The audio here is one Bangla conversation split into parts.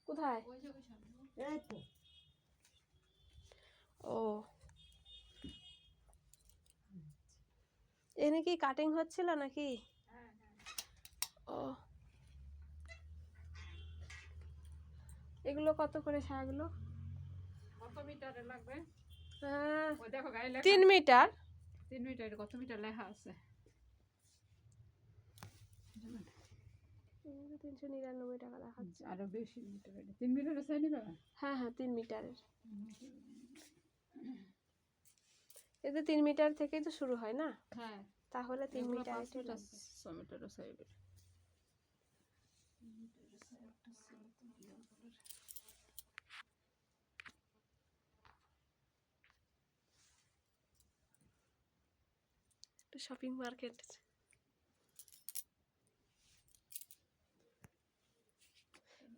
কোথায়? ও এনে কি কাটিং হচ্ছিল নাকি? ও এগুলো কত করে শাড়িগুলো? কত মিটারে লাগবে? ওই দেখো গায়ে 3 মিটার। 3 মিটারে কত মিটার লেখা আছে? 399 টাকা দেখাচ্ছে। আরো বেশি মিটারে। 3 মিটারে চাই নিবা? হ্যাঁ হ্যাঁ 3 মিটারের। এতে 3 মিটার থেকেই তো শুরু হয় না? হ্যাঁ তাহলে 3 মিটার এটা 6 মিটারে চাইবে। Shopping market.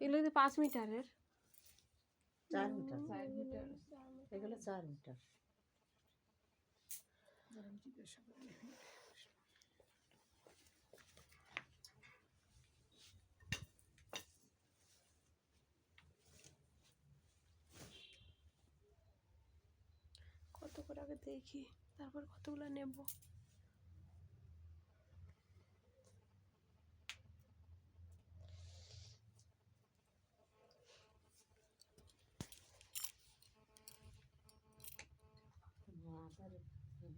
এগুলো যদি 5 মিটারের। 4 মিটার। 4 মিটার। এগুলো 4 মিটার। কত করে আগে দেখি তারপর কতগুলো নেব।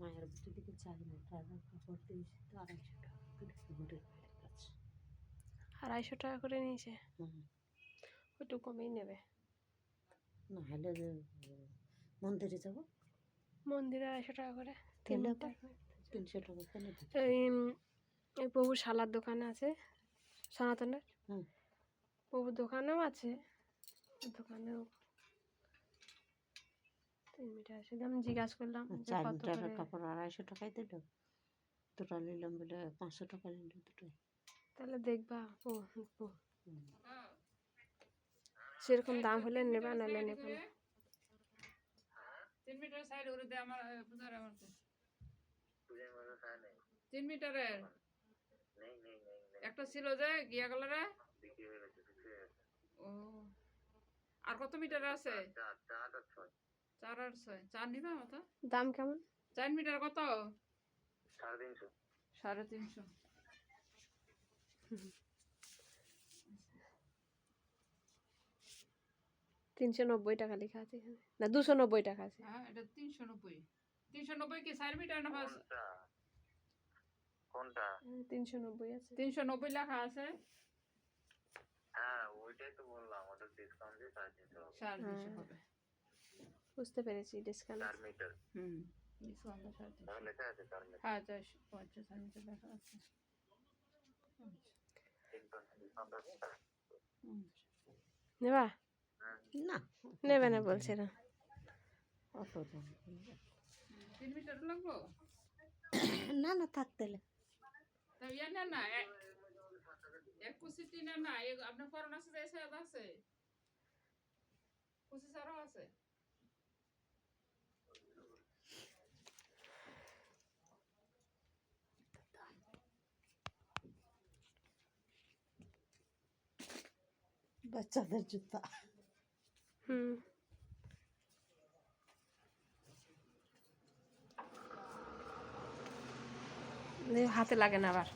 মায়ের বুটি দিকে 4 মিটার কাপড় দিয়েছি তো 250 টাকা করে ঘরের কাজ। 250 টাকা করে নিয়েছে। হুম। একটু কমেই নেবে। না হলে মন্দিরে যাব। মন্দিরে 250 টাকা করে। 3 মিটার 300 টাকা কেন দিতে? এই প্রভুর শালার দোকানে আছে সনাতনের। হুম। প্রভুর দোকানেও আছে, দোকানেও 3 মিটার আছে। আমি জিজ্ঞাসা করলাম যে 4 কত মিটারের করে। কাপড় 250 টাকায় দিল। দুটো নিলাম বলে 500 টাকা নিল দুটোই। তাহলে দেখবা সেরকম দাম হলে নেবা, নাহলে নেবা না। 3 মিটার সাইড করে দে আমার পূজার আমার। 3 মিটারের একটা ছিল যে গিয়া কালারে। ও আর কত মিটার আছে? 4 আর 6। 4 নিবা মতো? দাম কেমন? 4 মিটার কত? 350। 350। 390 টাকা লেখা আছে এখানে, না 290 টাকা আছে। হ্যাঁ এটা 390। 390 কি 4 মিটার না? কোনটা? 390 আছে। 390 লেখা আছে। হ্যাঁ ওইটাই তো বললাম, ওটা ডিসকাউন্ট দিয়ে 350 হবে। 350 হবে। বুঝতে পেরেছি ডিসকাউন্ট। 4 metre discount 350। তাহলে লেখা আছে 4 মিটার। হ্যাঁ 4 মিটার লেখা আছে। ডিসকাউন্ট আছে। নেবা? না নেবে না বলছে না। অত দাম। 3 মিটার লাগবো? না না থাকতে তা ইয়া না না 21 না না আপনার করোনা আছে যে সাহেব আছে 25 আরো আছে। বাচ্চাদের জুতা। হাতে লাগে না আবার।